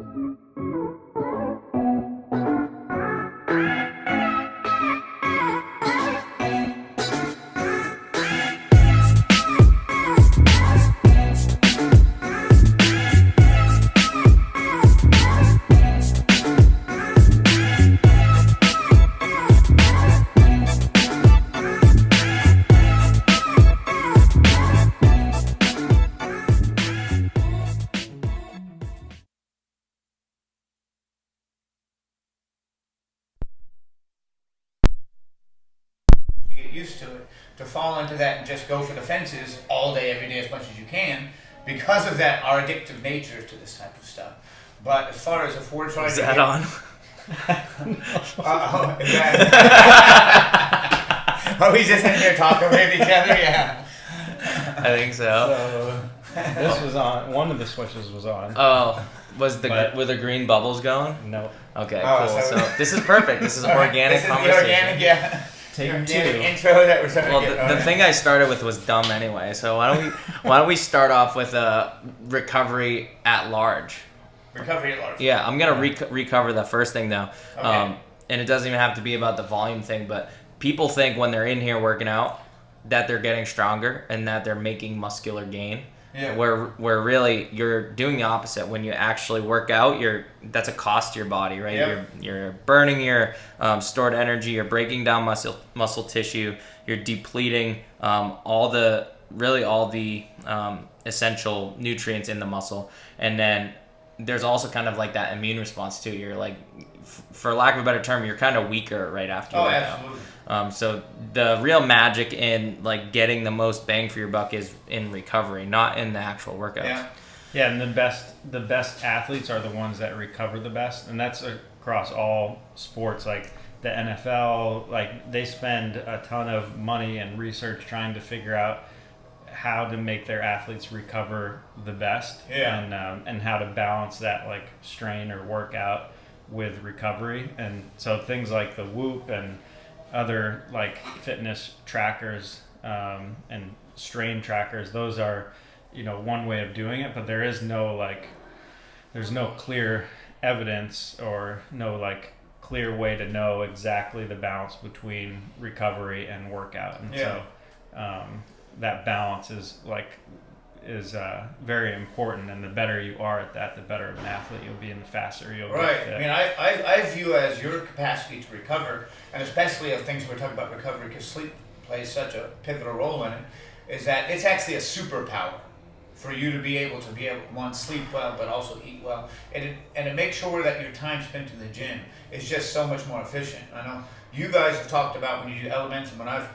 Get used to it, to fall into that and just go for the fences all day, every day, as much as you can, because of that, our addictive nature to this type of stuff. But as far as if we're trying Is to that get, on? Are we just in here talking with each other? Yeah. I think so. So this was on. One of the switches was on. Oh, were the green bubbles going? No. Okay, Oh, cool. so- So this is perfect. This is organic This is conversation. the organic, yeah. Take The two. organic intro that we're trying Well, to get. the thing I started with was dumb anyway. So why don't we start off with recovery at large? Recovery at large. Yeah, I'm gonna recover the first thing though, Okay. and it doesn't even have to be about the volume thing. But people think when they're in here working out that they're getting stronger and that they're making muscular gain. Yeah. Where really you're doing the opposite. When you actually work out, that's a cost to your body, right? Yep. You're burning your stored energy. You're breaking down muscle tissue. You're depleting all the essential nutrients in the muscle, and then there's also kind of like that immune response too. You're like, for lack of a better term, you're kind of weaker right after you Oh, work absolutely. out. So the real magic in like getting the most bang for your buck is in recovery, not in the actual workouts. Yeah. Yeah, and the best athletes are the ones that recover the best, and that's across all sports. Like the NFL, like they spend a ton of money and research trying to figure out how to make their athletes recover the best, Yeah. and how to balance that like strain or workout with recovery. And so things like the Whoop and other like fitness trackers and strain trackers, those are, one way of doing it, but there's no clear evidence or no like clear way to know exactly the balance between recovery and workout. And Yeah. so that balance is very important, and the better you are at that, the better of an athlete you'll be, and the faster you'll Right. get fit. I mean, I view as your capacity to recover, and especially of things we're talking about recovery, because sleep plays such a pivotal role in it, is that it's actually a superpower for you to be able one, sleep well, but also eat well, and it makes sure that your time spent in the gym is just so much more efficient. I know you guys have talked about when you do elements, and when I've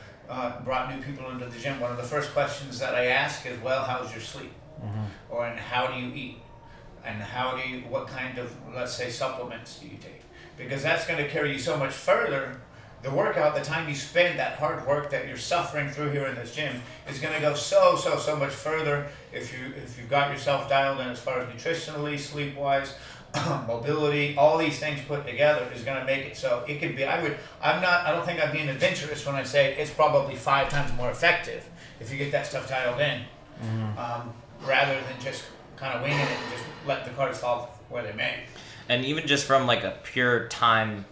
brought new people into the gym, one of the first questions that I ask is, well, how's your sleep? Or and how do you eat? And what kind of, let's say, supplements do you take? Because that's going to carry you so much further. The workout, the time you spend, that hard work that you're suffering through here in this gym is going to go so much further if you've got yourself dialed in as far as nutritionally, sleep-wise, mobility, all these things put together is going to make it so it could be. I don't think I'm being adventurous when I say it's probably 5 times more effective if you get that stuff dialed in, rather than just kind of winging it and just let the cards fall where they may. And even just from like a pure time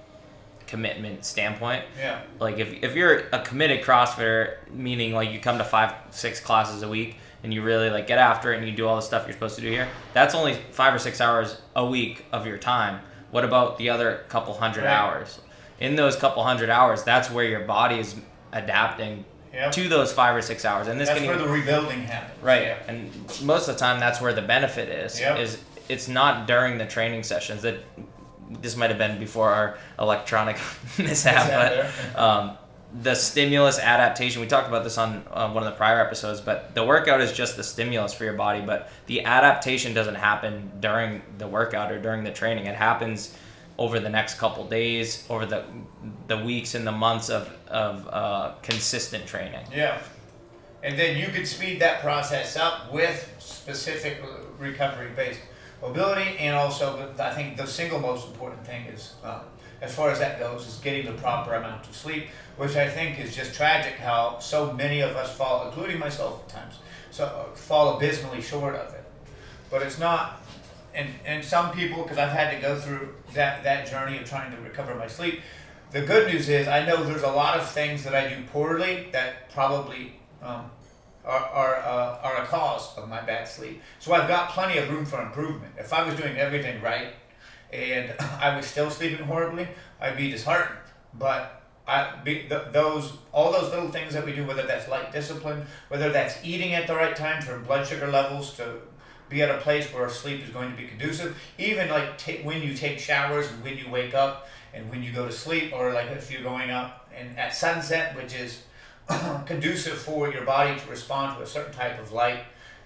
commitment standpoint, Yeah. like if you're a committed CrossFitter, meaning like you come to 5-6 classes a week and you really like get after it and you do all the stuff you're supposed to do here, that's only 5 or 6 hours a week of your time. What about the other couple hundred hours? In those couple hundred hours, that's where your body is adapting to those 5 or 6 hours, and that's where the rebuilding happens. right. Yeah. And most of the time, that's where the benefit is. Yep. Is it's not during the training sessions. That this might have been before our electronic mishap, but the stimulus adaptation. We talked about this on one of the prior episodes, but the workout is just the stimulus for your body, but the adaptation doesn't happen during the workout or during the training. It happens over the next couple days, over the weeks and the months of consistent training. Yeah. And then you could speed that process up with specific recovery-based mobility, and also, I think the single most important thing is, as far as that goes, is getting the proper amount of sleep, which I think is just tragic how so many of us fall, including myself at times, fall abysmally short of it. But it's not and some people, because I've had to go through that journey of trying to recover my sleep. The good news is I know there's a lot of things that I do poorly that probably are a cause of my bad sleep. So I've got plenty of room for improvement. If I was doing everything right and I was still sleeping horribly, I'd be disheartened. But all those little things that we do, whether that's light discipline, whether that's eating at the right time for blood sugar levels to be at a place where sleep is going to be conducive, even like when you take showers and when you wake up and when you go to sleep, or like if you're going up and at sunset, which is conducive for your body to respond to a certain type of light,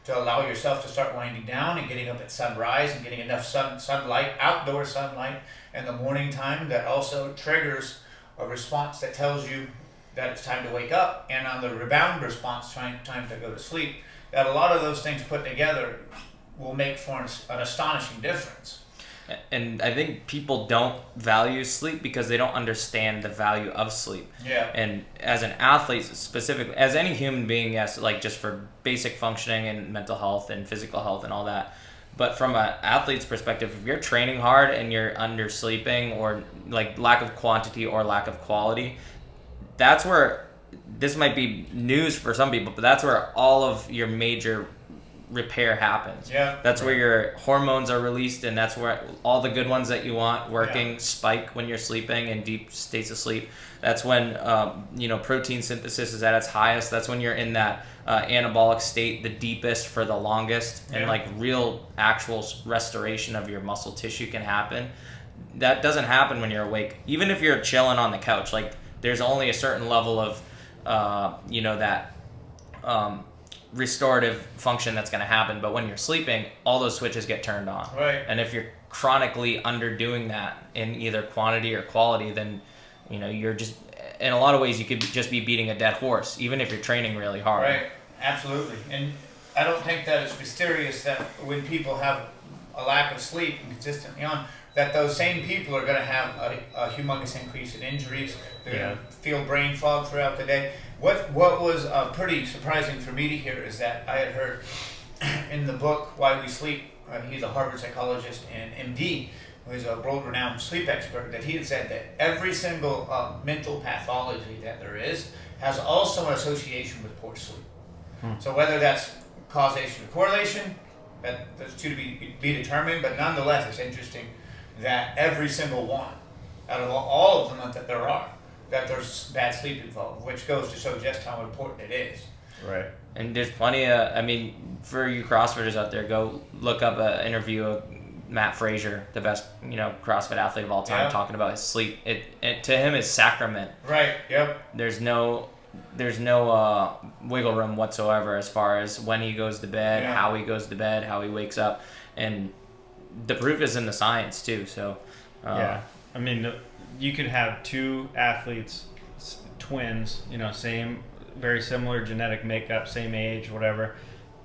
to allow yourself to start winding down and getting up at sunrise and getting enough sunlight, outdoor sunlight in the morning time, that also triggers a response that tells you that it's time to wake up, and on the rebound response, time to go to sleep. That a lot of those things put together will make for an astonishing difference. And I think people don't value sleep because they don't understand the value of sleep. Yeah. And as an athlete specifically, as any human being, yes, like just for basic functioning and mental health and physical health and all that. But from an athlete's perspective, if you're training hard and you're undersleeping, or like lack of quantity or lack of quality, that's where, this might be news for some people, but that's where all of your major repair happens. Yeah. That's where your hormones are released, and that's where all the good ones that you want working spike when you're sleeping in deep states of sleep. That's when protein synthesis is at its highest. That's when you're in that anabolic state the deepest for the longest, and like real actual restoration of your muscle tissue can happen. That doesn't happen when you're awake. Even if you're chilling on the couch, like there's only a certain level of that restorative function that's going to happen. But when you're sleeping, all those switches get turned on. Right. And if you're chronically underdoing that in either quantity or quality, then you're just, in a lot of ways, you could just be beating a dead horse, even if you're training really hard. Right. Absolutely. And I don't think that it's mysterious that when people have a lack of sleep and consistently on, that those same people are going to have a humongous increase in injuries. They're going to feel brain fog throughout the day. What was pretty surprising for me to hear is that I had heard in the book Why We Sleep, he's a Harvard psychologist and MD, who's a world-renowned sleep expert, that he had said that every single mental pathology that there is has also an association with poor sleep. So whether that's causation or correlation, that's to be determined, but nonetheless it's interesting that every single one, out of all of them that there are, that there's bad sleep involved, which goes to show just how important it is. Right. And there's plenty of, for you CrossFitters out there, go look up an interview of Matt Frazier, the best, CrossFit athlete of all time, talking about his sleep. It to him is sacrament. Right. Yep. There's no wiggle room whatsoever as far as when he goes to bed, how he goes to bed, how he wakes up, and the proof is in the science too. So you could have two athletes, twins, same, very similar genetic makeup, same age, whatever.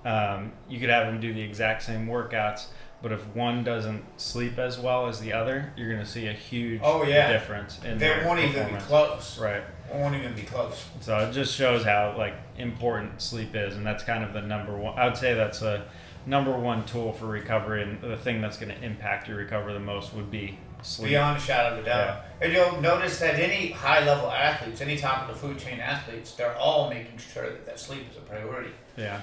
You could have them do the exact same workouts, but if one doesn't sleep as well as the other, you're going to see a huge difference in their performance. They won't even be close. Right. Won't even be close. So it just shows how important sleep is, and that's kind of the number one. I would say that's a number one tool for recovery, and the thing that's going to impact your recovery the most would be sleep. Beyond a shadow of a doubt. Yeah. And you'll notice that any high-level athletes, any top of the food chain athletes, they're all making sure that sleep is a priority. Yeah.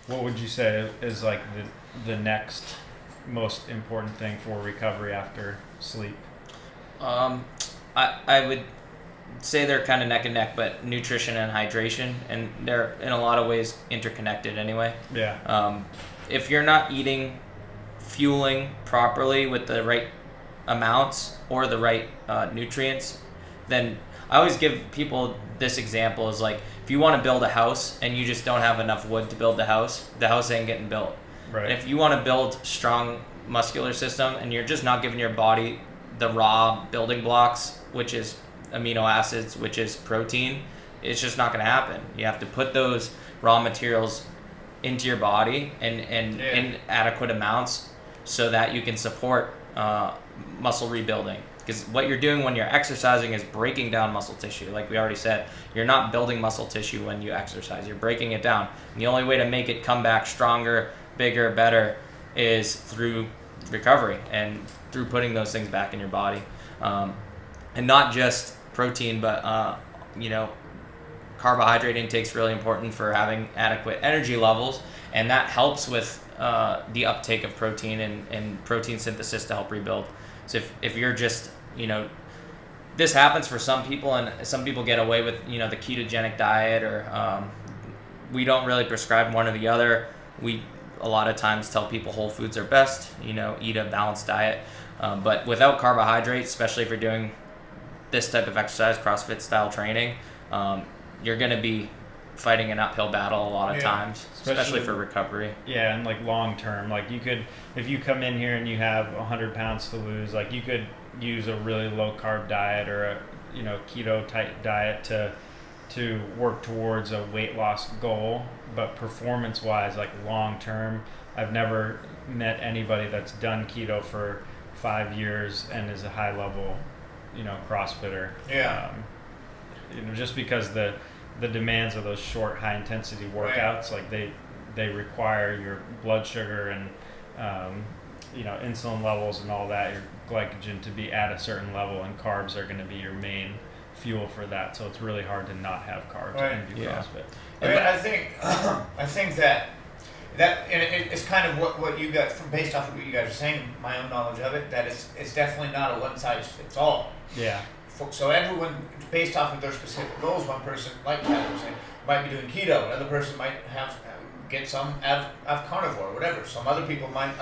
What would you say is the next most important thing for recovery after sleep? I would say they're kind of neck and neck, but nutrition and hydration, and they're in a lot of ways interconnected anyway. Yeah. If you're not eating, fueling properly with the right amounts or the right nutrients, then I always give people this example is if you want to build a house and you just don't have enough wood to build the house ain't getting built. Right. And if you want to build strong muscular system and you're just not giving your body the raw building blocks, which is amino acids, which is protein, it's just not going to happen. You have to put those raw materials into your body in adequate amounts so that you can support muscle rebuilding. Because what you're doing when you're exercising is breaking down muscle tissue. Like we already said, you're not building muscle tissue when you exercise. You're breaking it down. And the only way to make it come back stronger, bigger, better is through recovery and through putting those things back in your body, and not just protein, but carbohydrate intake is really important for having adequate energy levels, and that helps with the uptake of protein and protein synthesis to help rebuild. So if you're just, this happens for some people, and some people get away with, the ketogenic diet, or we don't really prescribe one or the other. We a lot of times tell people whole foods are best, eat a balanced diet. But without carbohydrates, especially if you're doing this type of exercise, CrossFit style training, you're going to be fighting an uphill battle a lot of times, especially for recovery. Yeah, and like long term, like if you come in here and you have 100 pounds to lose, like you could use a really low carb diet or a keto type diet to work towards a weight loss goal. But performance wise, like long term, I've never met anybody that's done keto for 5 years and is a high level CrossFitter. Just because the demands of those short high intensity workouts, like they require your blood sugar and insulin levels and all that, your glycogen to be at a certain level, and carbs are going to be your main fuel for that. So it's really hard to not have carbs and do CrossFit. I think that it's kind of what you got from, based off of what you guys are saying, my own knowledge of it, that it's definitely not a one size fits all. Yeah. So everyone, based off of their specific goals, one person, like Tyler was saying, might be doing keto. Another person might get some carnivore or whatever. Some other people might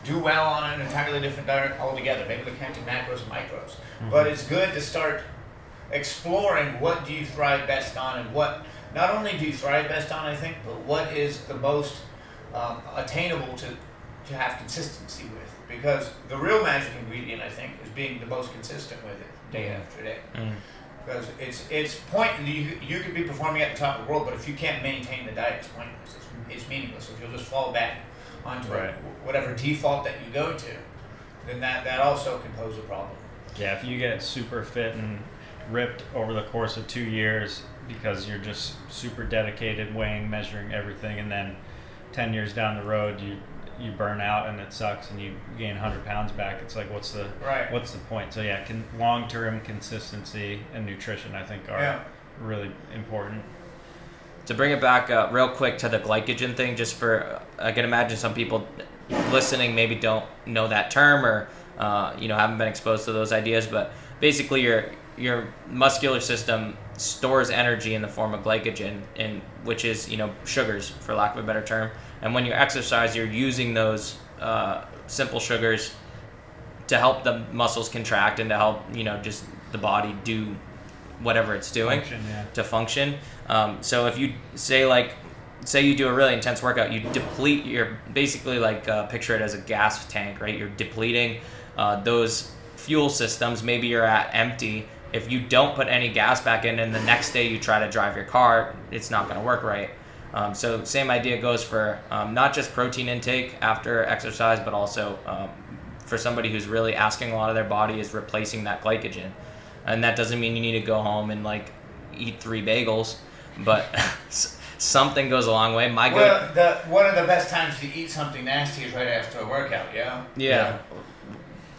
do well on an entirely different diet altogether. Maybe they're counting macros and micros. Mm-hmm. But it's good to start exploring what do you thrive best on, and what not only do you thrive best on, I think, but what is the most attainable to have consistency with. Because the real magic ingredient, I think, is being the most consistent with it day after day. Mm. Because it's you could be performing at the top of the world, but if you can't maintain the diet, it's pointless. It's meaningless. If you'll just fall back onto whatever default that you go to, then that also can pose a problem. Yeah, if you get super fit and ripped over the course of 2 years because you're just super dedicated, weighing, measuring everything, and then 10 years down the road you burn out and it sucks and you gain 100 pounds back, it's like what's the point? So yeah, long-term consistency and nutrition, I think, are really important. To bring it back real quick to the glycogen thing, just for I can imagine some people listening maybe don't know that term, or haven't been exposed to those ideas, but basically your muscular system stores energy in the form of glycogen, which is sugars, for lack of a better term. And when you exercise, you're using those simple sugars to help the muscles contract and to help just the body do whatever it's doing to function. So if you say you do a really intense workout, you deplete your, basically picture it as a gas tank, right? You're depleting those fuel systems. Maybe you're at empty. If you don't put any gas back in and the next day you try to drive your car, it's not going to work right. So same idea goes for not just protein intake after exercise, but also for somebody who's really asking a lot of their body is replacing that glycogen. And that doesn't mean you need to go home and eat 3 bagels, but something goes a long way. One of the best times to eat something nasty is right after a workout, Yeah.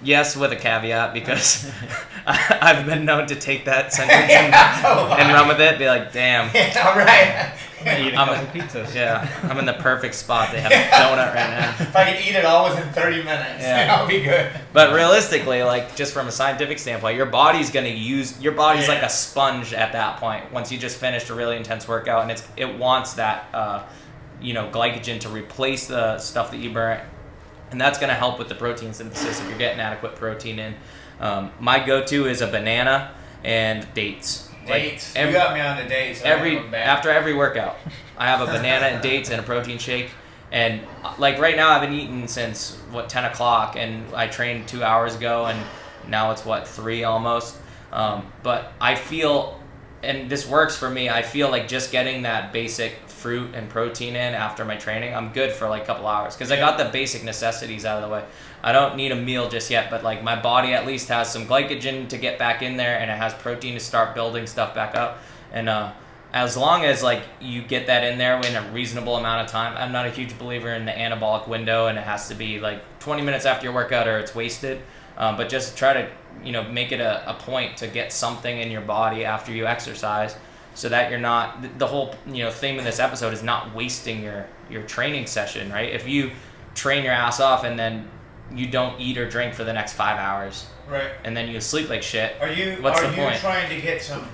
Yes, with a caveat, because I've been known to take that sentence and run with it. Be like, damn. Yeah, all right. Eat a couple pizzas. Yeah, I'm in the perfect spot. They have a donut right now. If I can eat it all within 30 minutes, I'll be good. But realistically, just from a scientific standpoint, your body's like a sponge at that point. Once you just finished a really intense workout, and it wants that glycogen to replace the stuff that you burnt. And that's going to help with the protein synthesis if you're getting adequate protein in. My go-to is a banana and dates. Dates. You got me on the dates. After every workout, I have a banana and dates and a protein shake. And right now, I've been eating since 10 o'clock, and I trained 2 hours ago, and now it's 3 almost. But I feel, and this works for me, I feel like just getting that basic fruit and protein in after my training, I'm good for a couple hours, because I got the basic necessities out of the way. I don't need a meal just yet, but my body at least has some glycogen to get back in there, and it has protein to start building stuff back up. And as long as like you get that in there in a reasonable amount of time. I'm not a huge believer in the anabolic window, and it has to be like 20 minutes after your workout or it's wasted. But just try to make it a point to get something in your body after you exercise, so that you're not, the whole theme of this episode is not wasting your training session, right? If you train your ass off and then you don't eat or drink for the next 5 hours, right, and then you sleep like shit, what's the point? Trying to get some,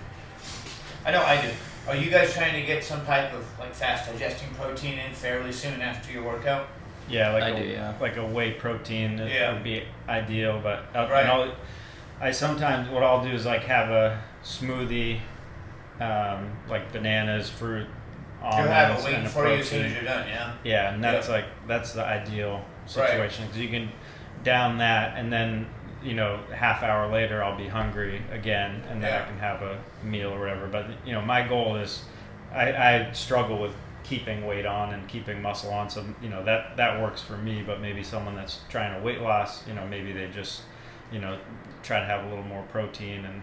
I know I do, are you guys trying to get some type of like fast digesting protein in fairly soon after your workout? Yeah, like a whey protein would be ideal, but right. I sometimes, what I'll do is like have a smoothie, like bananas, fruit, almonds, you'll have a wait and for protein. you as soon as you're done, yeah? Yeah, and that's that's the ideal situation, because you can down that, and then half hour later I'll be hungry again, and then I can have a meal or whatever. But my goal is, I struggle with keeping weight on and keeping muscle on, so that works for me. But maybe someone that's trying to weight loss, maybe they just try to have a little more protein and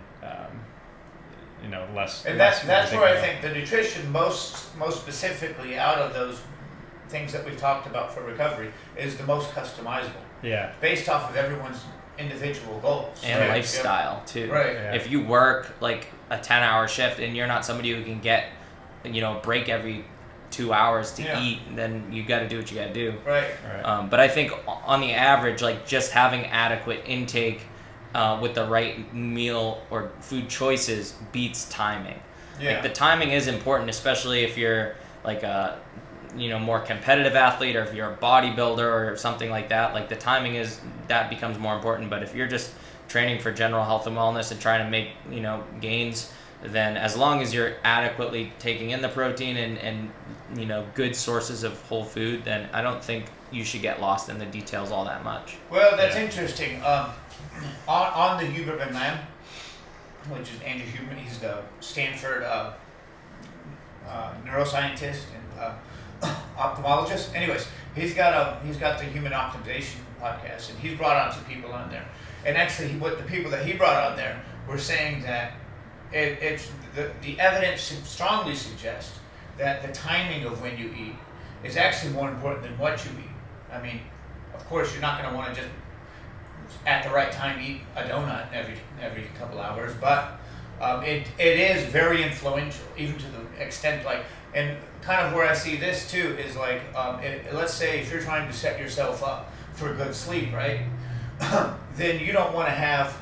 less. And that's where I think the nutrition most specifically out of those things that we've talked about for recovery is the most customizable. Yeah. Based off of everyone's individual goals and lifestyle too. Right. Yeah. If you work like a 10-hour shift and you're not somebody who can get break every 2 hours to eat, then you got to do what you got to do. Right. But I think on the average, like just having adequate intake with the right meal or food choices beats timing. Yeah. Like the timing is important, especially if you're like a more competitive athlete, or if you're a bodybuilder or something like that. Like the timing that becomes more important. But if you're just training for general health and wellness and trying to make gains, then as long as you're adequately taking in the protein and good sources of whole food, then I don't think you should get lost in the details all that much. Well, that's interesting. On the Huberman Lamb, which is Andrew Huberman, he's the Stanford neuroscientist and ophthalmologist. Anyways, he's got the Human Optimization podcast, and he's brought on some people on there. And actually, what the people that he brought on there were saying that it's the evidence strongly suggests that the timing of when you eat is actually more important than what you eat. I mean, of course, you're not going to want to just at the right time eat a donut every couple hours, but it is very influential, even to the extent and kind of where I see this too is like, let's say if you're trying to set yourself up for good sleep, right? Then you don't want to have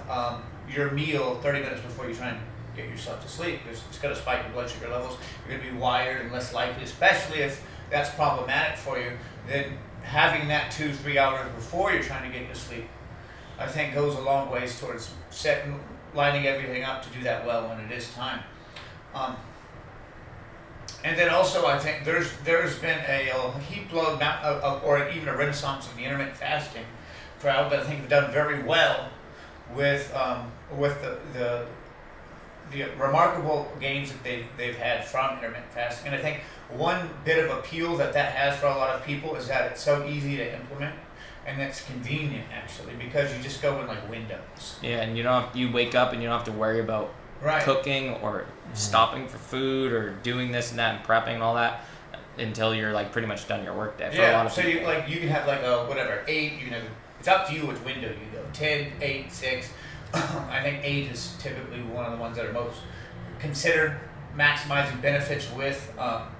your meal 30 minutes before you try and get yourself to sleep, because it's going to spike your blood sugar levels. You're going to be wired and less likely, especially if that's problematic for you, then having that 2-3 hours before you're trying to get to sleep, I think goes a long ways towards lining everything up to do that well when it is time. And then also I think there's been a heap load, or even a renaissance of the intermittent fasting crowd that I think have done very well with the remarkable gains that they've had from intermittent fasting. And I think one bit of appeal that has for a lot of people is that it's so easy to implement, and it's convenient actually, because you just go in like windows. Yeah, and you wake up and you don't have to worry about cooking or stopping for food or doing this and that and prepping and all that until you're like pretty much done your work day. For a lot of people. You can have like a whatever 8. You can have, it's up to you which window you go. 10, 8, 6. I think 8 is typically one of the ones that are most considered maximizing benefits with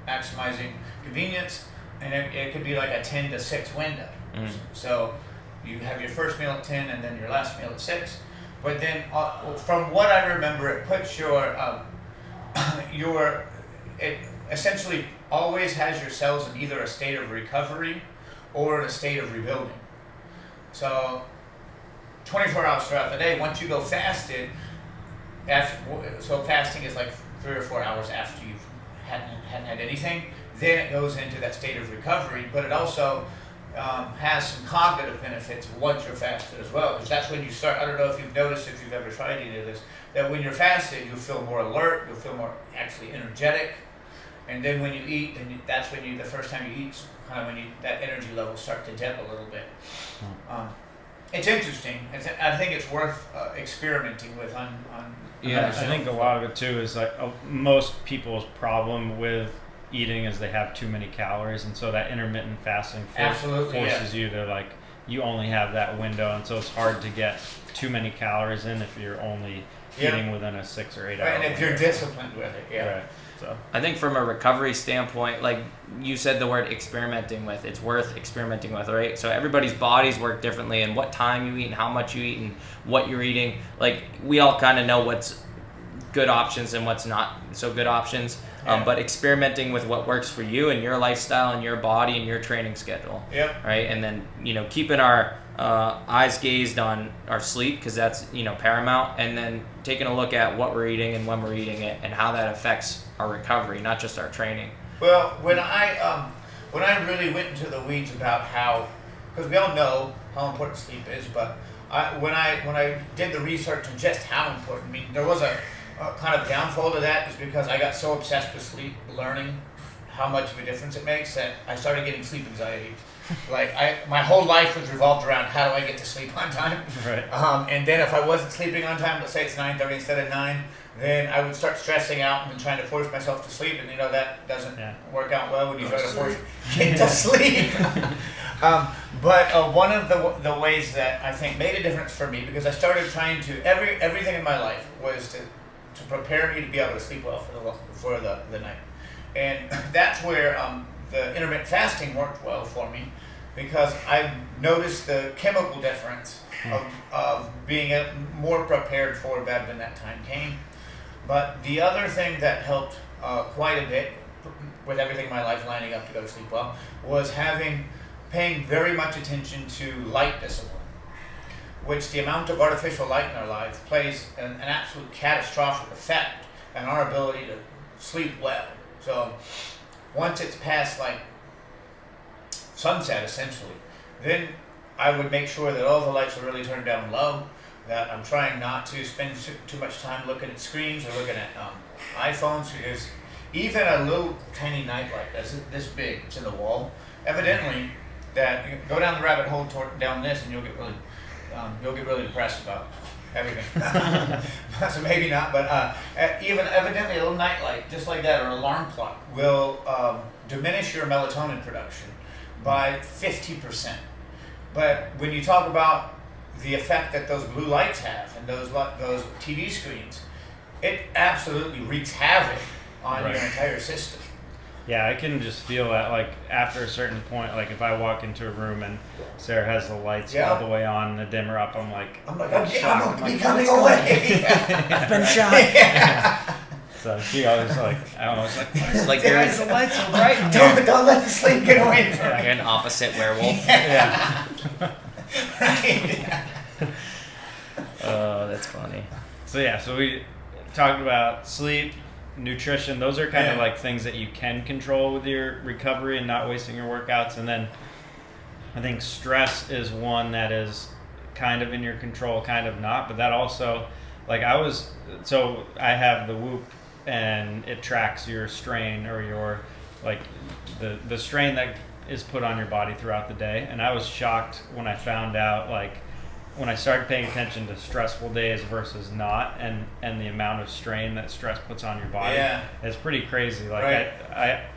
maximizing convenience, and it could be like a 10 to 6 window. So you have your first meal at 10 and then your last meal at 6. But then from what I remember, it puts it essentially always has your cells in either a state of recovery or in a state of rebuilding. So 24 hours throughout the day, once you go fasted, so fasting is like 3 or 4 hours after you hadn't had anything, then it goes into that state of recovery, but it also has some cognitive benefits once you're fasted as well, because that's when you start. I don't know if you've noticed, if you've ever tried any of this, that when you're fasted, you'll feel more alert, you'll feel more actually energetic, and then when you eat, that's when the first time you eat, kind of when that energy levels start to dip a little bit. It's interesting. I think it's worth experimenting with on. Yeah, I think a lot of it too is like most people's problem with eating is they have too many calories, and so that intermittent fasting forces you to like you only have that window, and so it's hard to get too many calories in if you're only eating within a 6 or 8 hour. And if you're disciplined with it, Right. So I think from a recovery standpoint, like you said the word experimenting with, it's worth experimenting with, right? So everybody's bodies work differently, and what time you eat and how much you eat and what you're eating. Like we all kind of know what's good options and what's not so good options. But experimenting with what works for you and your lifestyle and your body and your training schedule. Right. And then, keeping our eyes gazed on our sleep, because that's, paramount. And then taking a look at what we're eating and when we're eating it and how that affects our recovery, not just our training. Well, when I really went into the weeds about how, because we all know how important sleep is, but when I did the research on just how important, there was a kind of downfall to that is because I got so obsessed with sleep, learning how much of a difference it makes, that I started getting sleep anxiety. Like my whole life was revolved around how do I get to sleep on time. Right. And then if I wasn't sleeping on time, let's say it's 9:30 instead of 9, then I would start stressing out and then trying to force myself to sleep, and that doesn't work out well when you try to force get to sleep. But one of the ways that I think made a difference for me, because I started trying to everything in my life was to prepare me to be able to sleep well for the night. And that's where the intermittent fasting worked well for me, because I noticed the chemical difference of being more prepared for bed when that time came. But the other thing that helped quite a bit with everything in my life lining up to go to sleep well was paying very much attention to light discipline, which the amount of artificial light in our life plays an absolute catastrophic effect on our ability to sleep well. So once it's past like sunset essentially, then I would make sure that all the lights are really turned down low, that I'm trying not to spend too much time looking at screens or looking at iPhones, because even a little tiny nightlight that's this big, it's in the wall, evidently that you go down the rabbit hole down this and you'll get really depressed about everything. So maybe not, but even evidently a little nightlight, just like that, or an alarm clock, will diminish your melatonin production by 50%. But when you talk about the effect that those blue lights have and those TV screens, it absolutely wreaks havoc on your entire system. Yeah, I can just feel that, like, after a certain point, like, if I walk into a room and Sarah has the lights all the way on, the dimmer up, I'm like, I'm becoming away. I've been shot. So she always like, I was like, there's the lights are bright in here. Don't let the sleep get away from Like me. an opposite werewolf. Yeah. Right. Oh, that's funny. So we talked about sleep, nutrition. Those are kind of like things that you can control with your recovery and not wasting your workouts. And then I think stress is one that is kind of in your control, kind of not. But that also, like I have the Whoop, and it tracks your strain or your, like the strain that is put on your body throughout the day. And I was shocked when I found out, like, when I started paying attention to stressful days versus not, and the amount of strain that stress puts on your body, it's pretty crazy. Like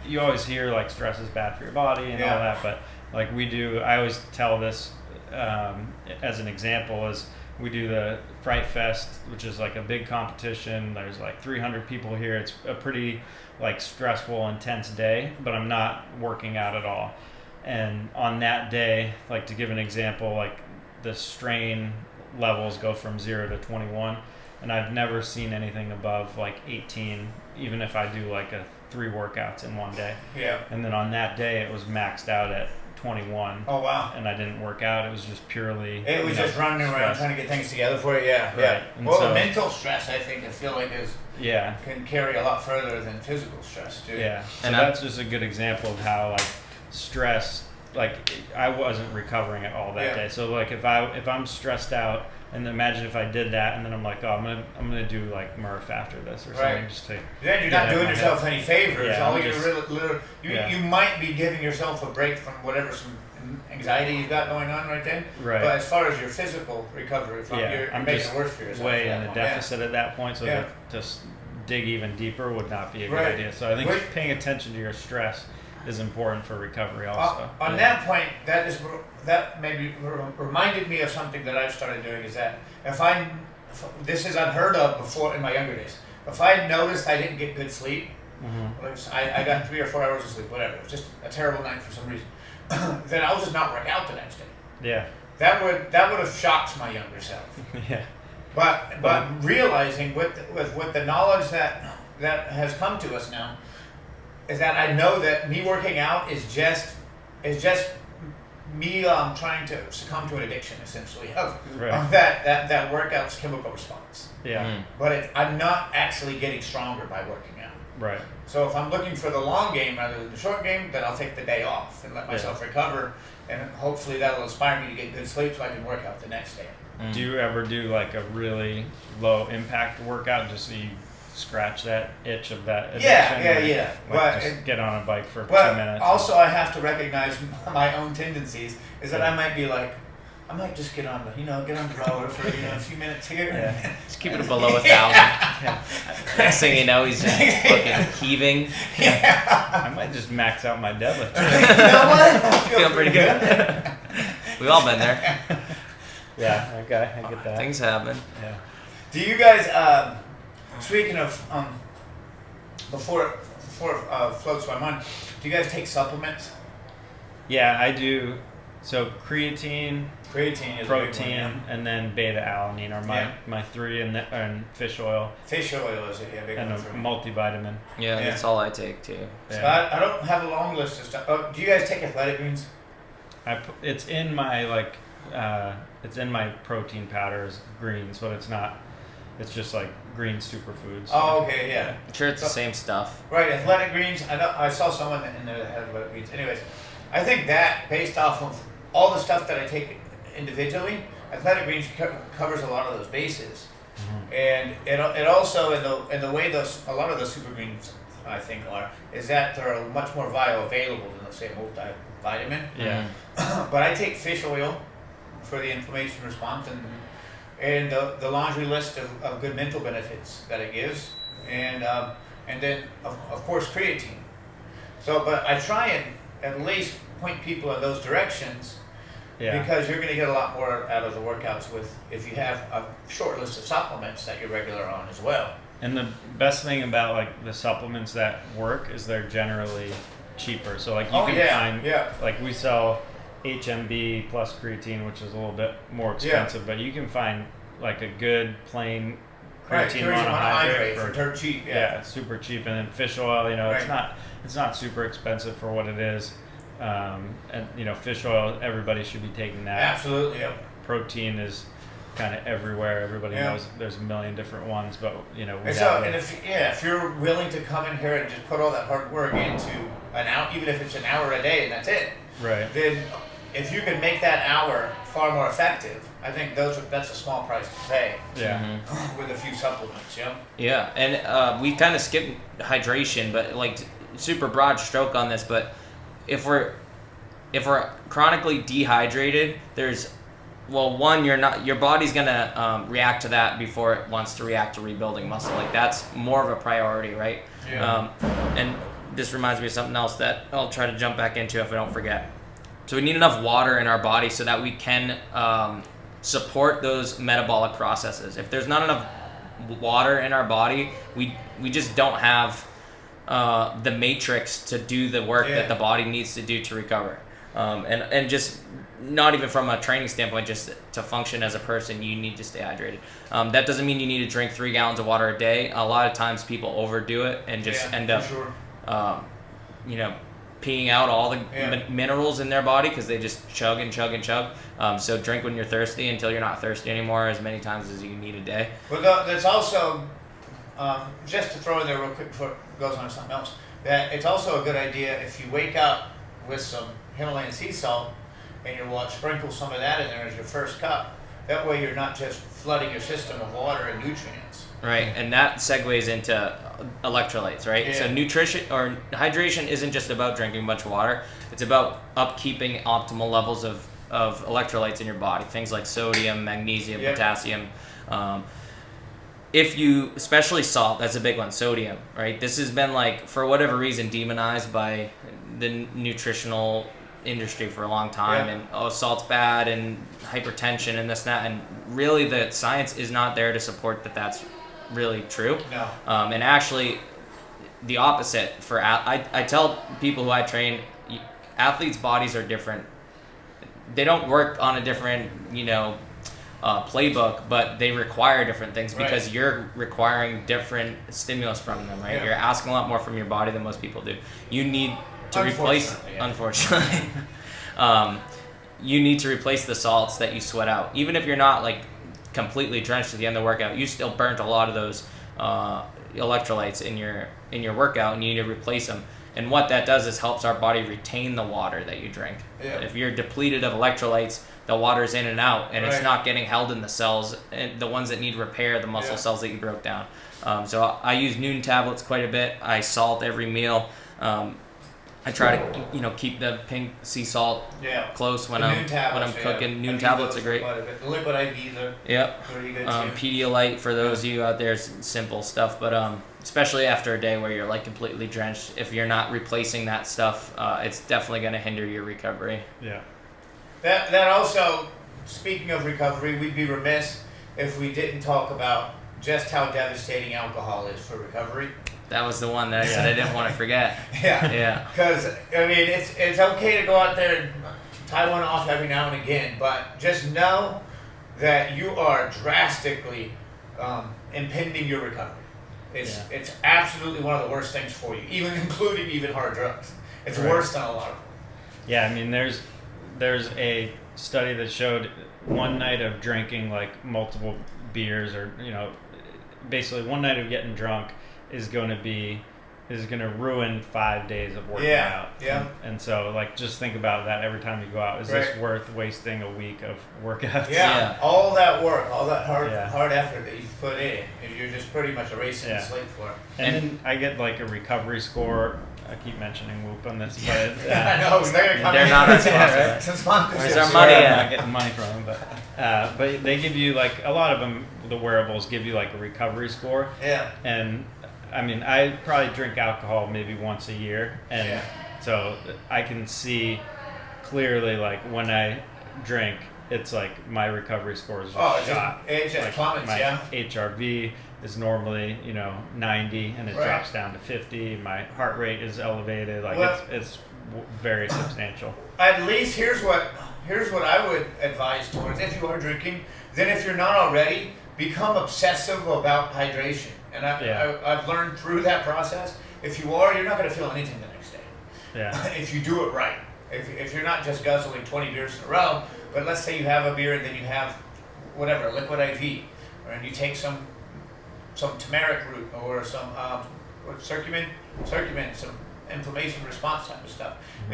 you always hear like stress is bad for your body and all that, but like I always tell this as an example is we do the Fright Fest, which is like a big competition. There's like 300 people here. It's a pretty like stressful, intense day, but I'm not working out at all. And on that day, like to give an example, like the strain levels go from 0 to 21, and I've never seen anything above like 18, even if I do like 3 workouts in one day. Yeah. And then on that day it was maxed out at 21. Oh wow. And I didn't work out. It was just purely just running around stress. trying to get things together for you. Right. And Well, so, the mental stress, I feel like can carry a lot further than physical stress too. Yeah. So And that's just a good example of how like stress, like I wasn't recovering at all that day. So like if I'm stressed out, and imagine if I did that, and then I'm like, oh, I'm gonna do like Murph after this or something, just to. Then you're not doing yourself any favors. Yeah, You might be giving yourself a break from whatever some anxiety you've got going on right then. Right. But as far as your physical recovery, you're I'm making just it worse for yourself. way at in that a point. deficit at that point, so Yeah. that just dig even deeper would not be a good Right. idea. So I think Wait. paying attention to your stress is important for recovery also. On that point, that maybe reminded me of something that I've started doing, is that this is unheard of before in my younger days. If I noticed I didn't get good sleep, I got 3 or 4 hours of sleep, whatever, it was just a terrible night for some reason, then I'll just not work out the next day. Yeah. That would have shocked my younger self. Yeah. But realizing with the knowledge that has come to us now, is that I know that me working out is just me trying to succumb to an addiction, essentially, of that workout's chemical response. Yeah. But I'm not actually getting stronger by working out. Right. So if I'm looking for the long game rather than the short game, then I'll take the day off and let myself recover, and hopefully that'll inspire me to get good sleep so I can work out the next day. Do you ever do like a really low impact workout just so you scratch that itch of that addiction? Yeah. Like just get on a bike for 2 But minutes. also I have to recognize my own tendencies, is that I might be like, I might just get on the rower for a few minutes here. Yeah. Just keep it below 1,000. Next thing you know, he's just fucking heaving. I might just max out my deadlift. You know what? I Feel pretty good. We've all been there. Yeah, okay, I get that. Things happen. Yeah. Do you guys, speaking of, before floats my mind, do you guys take supplements? Yeah, I do. So creatine Is a big one, protein, yeah. and then beta alanine are my 3, and fish oil Fish oil is a big and one a for me. multivitamin. Yeah, that's all I take too. So Yeah. I don't have a long list of stuff. Oh, do you guys take athletic greens? It's in my it's in my protein powders greens, but it's not. It's just like green superfoods. Oh, okay, yeah. I'm sure it's the same stuff. Right, athletic greens. I saw someone in there that had athletic greens. Anyways, I think that based off of all the stuff that I take individually, athletic greens covers a lot of those bases. And it also in the way a lot of those super greens I think is that they're much more bioavailable than, let's say, a multivitamin. Yeah. But I take fish oil for the inflammation response and the laundry list of good mental benefits that it gives, and then of course creatine. So, but I try and at least point people in those directions, because you're going to get a lot more out of the workouts if you have a short list of supplements that you're regular on as well. And the best thing about like the supplements that work is they're generally cheaper. So like you can find like we sell HMB plus creatine, which is a little bit more expensive, but you can find like a good plain creatine monohydrate for dirt cheap. Yeah, super cheap. And then fish oil, it's not super expensive for what it is. And fish oil, everybody should be taking that. Absolutely. Yeah. Protein is kind of everywhere. Everybody knows there's a million different ones, but if you're willing to come in here and just put all that hard work into an hour, even if it's an hour a day and that's it, right? Then if you can make that hour far more effective, I think that's a small price to pay. Yeah. With a few supplements. Yeah. Yeah, and we kind of skipped hydration, but like super broad stroke on this, but if we're chronically dehydrated, one, your body's gonna react to that before it wants to react to rebuilding muscle. Like that's more of a priority, right? Yeah. And this reminds me of something else that I'll try to jump back into if I don't forget. So we need enough water in our body so that we can support those metabolic processes. If there's not enough water in our body, we just don't have the matrix to do the work that the body needs to do to recover. And just not even from a training standpoint, just to function as a person, you need to stay hydrated. That doesn't mean you need to drink 3 gallons of water a day. A lot of times people overdo it and just end up, peeing out all the minerals in their body because they just chug and chug and chug. So drink when you're thirsty until you're not thirsty anymore, as many times as you need a day. But there's also, just to throw in there real quick before it goes on to something else, that it's also a good idea if you wake up with some Himalayan sea salt and you sprinkle some of that in there as your first cup, That way you're not just flooding your system with water and nutrients. Right, and that segues into electrolytes, right? Yeah. So nutrition or hydration isn't just about drinking much water. It's about upkeeping optimal levels of electrolytes in your body. Things like sodium, magnesium, Yep. potassium. If you, especially salt, that's a big one, sodium, right? This has been like, for whatever reason, demonized by the nutritional industry for a long time. Yeah. And, oh, salt's bad and hypertension and this and that. And really the science is not there to support that that's really true. No. And actually, the opposite for I tell people who I train, athletes' bodies are different. They don't work on a different, playbook, but they require different things because Right. you're requiring different stimulus from them, right? Yeah. You're asking a lot more from your body than most people do. You need to replace, Unfortunately, you need to replace the salts that you sweat out. Even if you're not like completely drenched at the end of the workout, you still burnt a lot of those electrolytes in your workout, and you need to replace them. And what that does is helps our body retain the water that you drink. Yeah. If you're depleted of electrolytes, the water's in and out, and it's Right. not getting held in the cells, and the ones that need repair, the muscle Yeah. cells that you broke down. So I use Noon tablets quite a bit. I salt every meal. I try to keep the pink sea salt Yeah. close when The I'm Noon tablets, cooking. yeah. Noon I use tablets those are great. quite a bit. The liquid IVs are Yep. pretty good too. Pedialyte for those of you out there is simple stuff, but especially after a day where you're like completely drenched, if you're not replacing that stuff, it's definitely going to hinder your recovery. Yeah. That also, speaking of recovery, we'd be remiss if we didn't talk about just how devastating alcohol is for recovery. That was the one that I said I didn't want to forget. Yeah. Yeah. Because, I mean, it's okay to go out there and tie one off every now and again, but just know that you are drastically impeding your recovery. It's absolutely one of the worst things for you, including even hard drugs. It's Right. worse than a lot of them. Yeah, I mean, there's a study that showed one night of drinking like multiple beers, or basically one night of getting drunk is going to ruin 5 days of working Yeah, out. yeah. And so like just think about that every time you go out. Is this Right. worth wasting a week of workouts? Yeah, all that work, all that hard Yeah. effort that you've put in, and you're just pretty much erasing the Yeah. slate for it. And then I get like a recovery score. I keep mentioning Whoop on this, but I know, they're gonna come They're in not with our sponsor. some sponsorships. Where's our money I'm at? not getting money from them, but they give you like a lot of them. The wearables give you like a recovery score, Yeah, and I mean I probably drink alcohol maybe once a year, and Yeah. so I can see clearly like when I drink, it's like my recovery score is just shot. it just Like, plummets, my yeah. HRV is normally 90 and it Right. drops down to 50. My heart rate is elevated. Like Well- it's very substantial. At least here's what I would advise towards if you are drinking. Then if you're not already, become obsessive about hydration. And I've learned through that process. If you are, you're not going to feel anything the next day. Yeah. If you do it right. If you're not just guzzling 20 beers in a row, but let's say you have a beer and then you have whatever, liquid IV, and you take some turmeric root or some curcumin, some inflammation response type of stuff. Mm-hmm.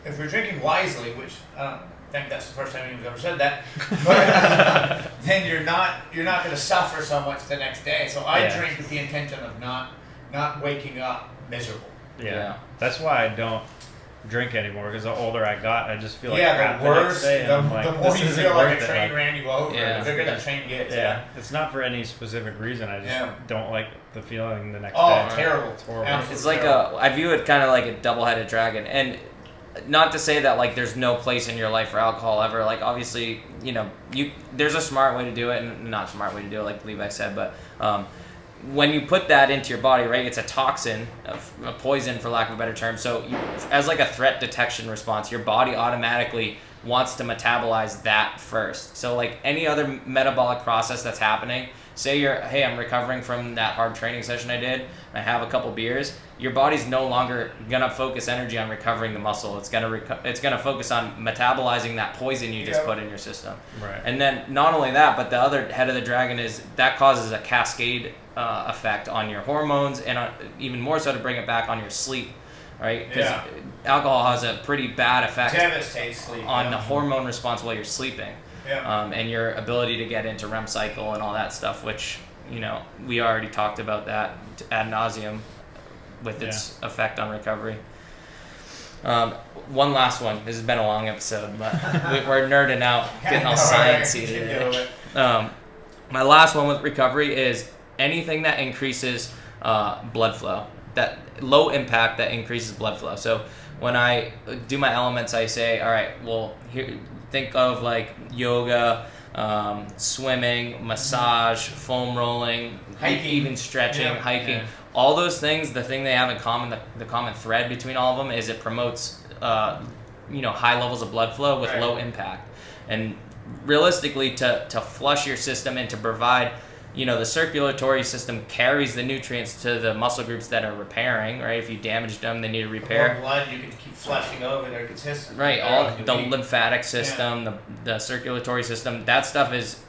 If you're drinking wisely, which I don't think that's the first time anyone's ever said that, but then you're not going to suffer so much the next day. So I Yeah. drink with the intention of not waking up miserable. Yeah. That's why I don't drink anymore, because the older I got, I just feel like Yeah, crap the the next worse, day, and I'm like, the more this you isn't feel like worth a it. train Like, ran you over, Yeah. the bigger that train gets. yeah, it's not for any specific reason. I just Yeah. don't like the feeling the next Oh, day. terrible. It's horrible. Absolutely. It's like I view it kind of like a double-headed dragon, and not to say that like there's no place in your life for alcohol ever. Like obviously, there's a smart way to do it and not a smart way to do it, like Levi said. But when you put that into your body, right, it's a toxin, a poison, for lack of a better term. So as like a threat detection response, your body automatically wants to metabolize that first. So like any other metabolic process that's happening, say hey, I'm recovering from that hard training session I did, and I have a couple beers, your body's no longer gonna focus energy on recovering the muscle. It's gonna focus on metabolizing that poison you just Yeah. put in your system. Right. And then not only that, but the other head of the dragon is that causes a cascade effect on your hormones, and even more so to bring it back on your sleep, right? Because Yeah. alcohol has a pretty bad effect Devastates sleep. on the hormone response while you're sleeping. and your ability to get into REM cycle and all that stuff, which, you know, we already talked about that ad nauseum with its effect on recovery. One last one. This has been a long episode, but we're nerding out, getting all sciencey today. My last one with recovery is anything that increases blood flow. That low impact that increases blood flow. So when I do my elements, I say, all right, well, here, think of like yoga, swimming, massage, foam rolling, hiking, even stretching, hiking. Yeah. All those things, the thing they have in common, the common thread between all of them is it promotes, high levels of blood flow with low impact. And realistically, to flush your system and to provide, the circulatory system carries the nutrients to the muscle groups that are repairing, right? If you damaged them, they need to repair. More blood, you can keep flushing over there consistently. Right, all the lymphatic system, the circulatory system, that stuff is,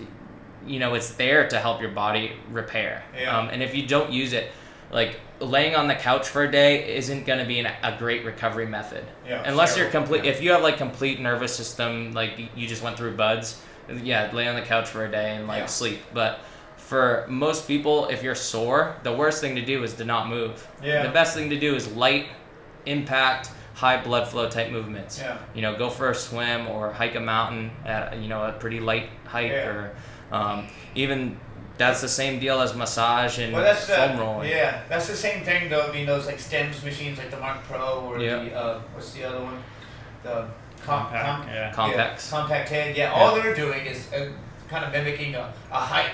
it's there to help your body repair. Yeah. And if you don't use it, like laying on the couch for a day isn't going to be a great recovery method. Yeah, unless you're complete. If you have like complete nervous system, like you just went through buds, lay on the couch for a day and sleep. But for most people, if you're sore, the worst thing to do is to not move. Yeah. The best thing to do is light impact, high blood flow type movements. Yeah. Go for a swim or hike a mountain at a pretty light hike or even. That's the same deal as massage and foam rolling. Yeah, that's the same thing though. I mean, those like stems machines like the Mark Pro or the what's the other one? The Compacts. Compact head. Yeah, all they're doing is kind of mimicking a hike.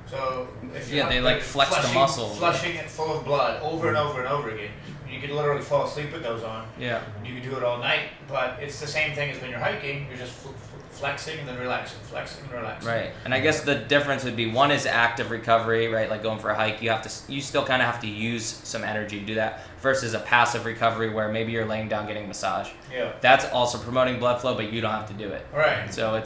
So if you're they like flex the muscle, flushing it full of blood over and over and over again. You can literally fall asleep with those on. Yeah. You can do it all night, but it's the same thing as when you're hiking. You're just flexing and then relaxing, flexing and relaxing. Right. And I guess the difference would be one is active recovery, right? Like going for a hike, you still kind of have to use some energy to do that versus a passive recovery where maybe you're laying down getting a massage. Yeah. That's also promoting blood flow, but you don't have to do it. Right. So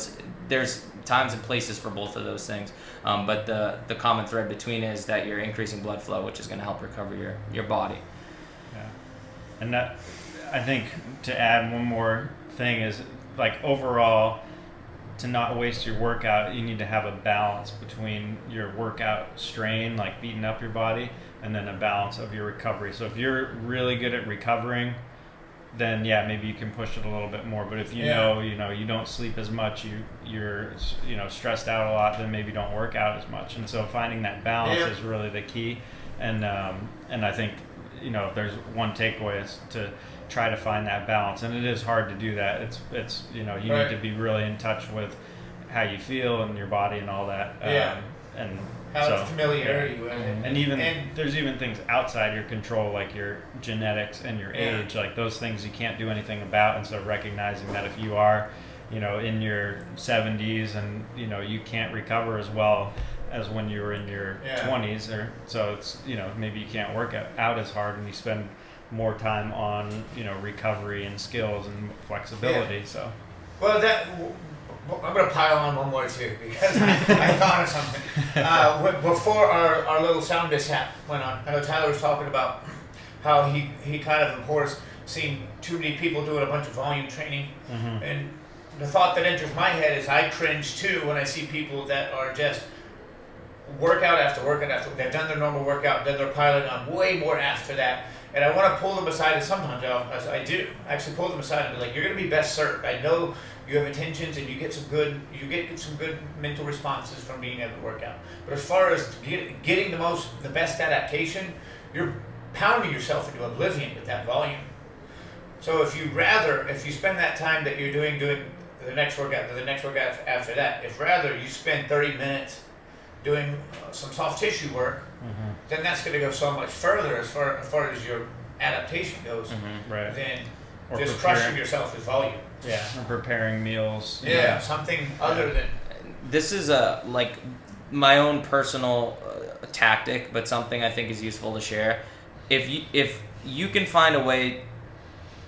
there's times and places for both of those things. But the common thread between is that you're increasing blood flow, which is going to help recover your body. Yeah. And that, I think to add one more thing is like overall, to not waste your workout, you need to have a balance between your workout strain, like beating up your body, and then a balance of your recovery. So if you're really good at recovering, then maybe you can push it a little bit more. But if you know you don't sleep as much, you're stressed out a lot, then maybe don't work out as much. And so finding that balance is really the key. And I think there's one takeaway is to try to find that balance, and it is hard to do that. It's you need to be really in touch with how you feel and your body and all that. And how familiarity with it. There's even things outside your control, like your genetics and your age, like those things you can't do anything about. And so recognizing that if you are, in your 70s and you can't recover as well as when you were in your 20s, or so it's maybe you can't work out as hard and you spend more time on recovery and skills and flexibility. So well, I'm going to pile on one more too because I thought of something before our little sound mishap went on. I know Tyler was talking about how he kind of abhors seeing too many people doing a bunch of volume training, and the thought that enters my head is I cringe too when I see people that are just workout after workout after they've done their normal workout, then they're piling on way more after that. And I want to pull them aside, and sometimes I do actually pull them aside and be like, "You're going to be best served. I know you have intentions, and you get some good mental responses from being able to work out. But as far as getting the best adaptation, you're pounding yourself into oblivion with that volume. So if you spend that time that you're doing the next workout after that, if rather you spend 30 minutes doing some soft tissue work, then that's going to go so much further as far as your adaptation goes than or just crushing yourself with volume. Yeah, or preparing meals. Yeah, something other than... This is like my own personal tactic, but something I think is useful to share. If you can find a way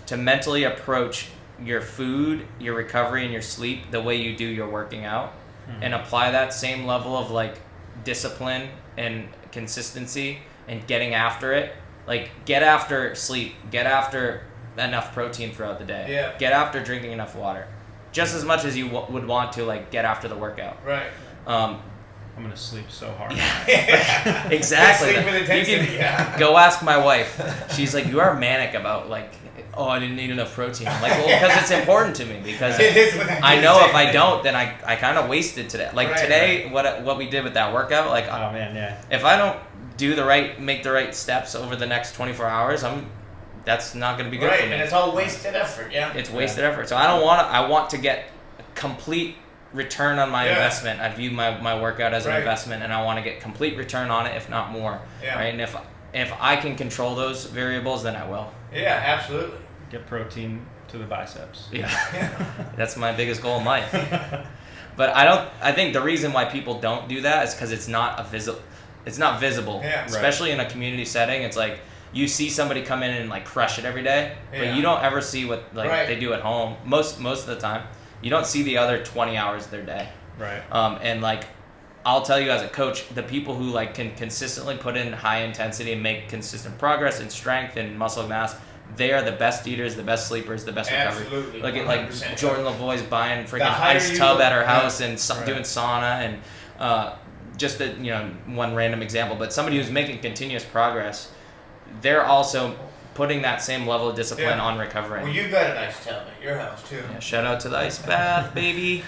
to mentally approach your food, your recovery, and your sleep the way you do your working out, and apply that same level of like discipline and consistency and getting after it, like get after sleep, get after enough protein throughout the day, get after drinking enough water, just as much as you would want to like get after the workout. Right. I'm gonna sleep so hard. Exactly. Sleep with intensity, You can go ask my wife. She's like, you are manic about like, oh, I didn't eat enough protein. I'm like, well, because it's important to me. Because It is when I know if I don't, then I kind of wasted today. Like Right, today, what we did with that workout, like, Oh man, yeah. if I don't make the right steps over the next 24 hours, that's not going to be good Right, for me. and it's all wasted effort, yeah. It's wasted effort. So I want to get complete return on my Yeah. investment. I view my workout as an Right. investment, and I want to get complete return on it, if not more. Yeah. Right? And if I can control those variables, then I will. Yeah, absolutely. Get protein to the biceps. Yeah. That's my biggest goal in life. But I think the reason why people don't do that is because it's not visible. Yeah. Especially in a community setting. It's like you see somebody come in and like crush it every day, Yeah. but you don't ever see what like Right. they do at home. Most of the time, you don't see the other 20 hours of their day. Right. And like, I'll tell you as a coach, the people who like can consistently put in high intensity and make consistent progress in strength and muscle mass, they are the best eaters, the best sleepers, the best recovery. Absolutely. Look at like 100%. Jordan Lavoie's buying freaking higher ice you tub go- at her yeah. house and Right. doing sauna and just a, one random example, but somebody who's making continuous progress, they're also putting that same level of discipline Yeah. on recovering. Well, you've got a nice tub at your house, too. Yeah, shout out to the ice bath, baby.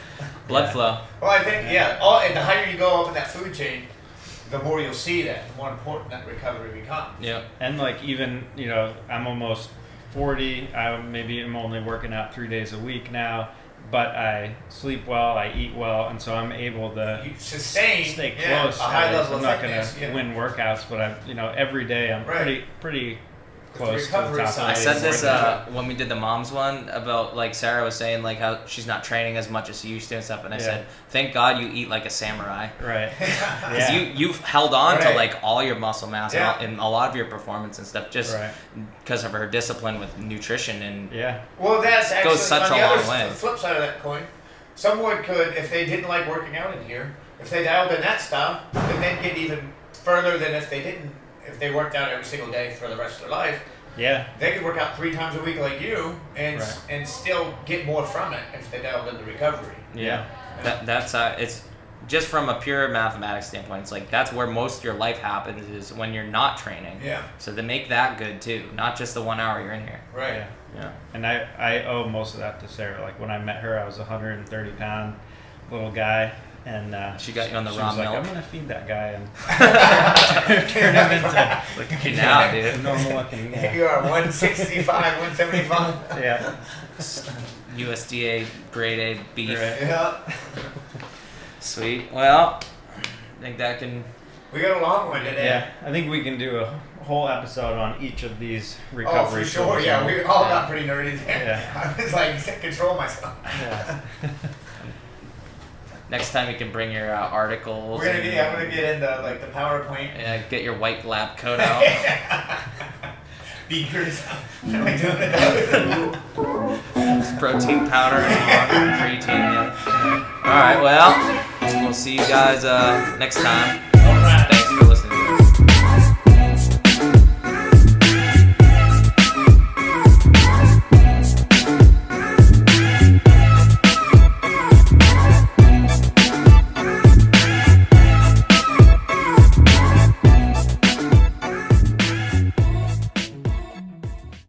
Blood Yeah. flow. Well, I think, and the higher you go up in that food chain, the more you'll see that, the more important that recovery becomes. Yeah. And like even I'm almost 40. I'm only working out 3 days a week now, but I sleep well, I eat well, and so I'm able to You sustain stay yeah, close. a high at least. level I'm of not fitness. gonna Yeah. win workouts, but every day I'm Right. pretty The close to the recovery top. side. I of Nice. said the this workout. when we did the moms one about like Sarah was saying like how she's not training as much as she used to and stuff, and I Yeah. said, thank God you eat like a samurai. Right. Because Yeah. you've held on to Right. like all your muscle mass Yeah. and a lot of your performance and stuff just Right. because of her discipline with nutrition and Yeah. Well, that's actually Goes such on a the other long way. the flip side of that coin. Someone could, if they didn't like working out in here, if they dialed in that style, then they'd get even further than if they didn't. If they worked out every single day for the rest of their life, Yeah. they could work out 3 times a week like you, and Right. and still get more from it if they dialed into recovery. yeah. That's it's just from a pure mathematics standpoint. It's like that's where most of your life happens is when you're not training. Yeah. So to make that good too, not just the 1 hour you're in here. Right. Yeah. Yeah. And I owe most of that to Sarah. Like when I met her, I was a 130-pound little guy, and She got you on the she raw was like, milk. I'm gonna feed that guy and turn him into Look at you now, a dude. normal looking guy. You are 165, 175. Yeah. USDA grade A beef. Right. Yeah. Sweet. Well, I think that can. We got a long one today. Yeah. I think we can do a whole episode on each of these Oh, recovery for sure. tools. Yeah, we all Yeah. got pretty nerdy there. Yeah. I was like, control myself. Yeah. Next time you can bring your articles. I'm and- gonna get into like the PowerPoint. Yeah, get your white lab coat out. Beakers. Like doing it. Protein powder and creatine. Yeah. All right. Well, we'll see you guys next time. All right. Thanks for listening.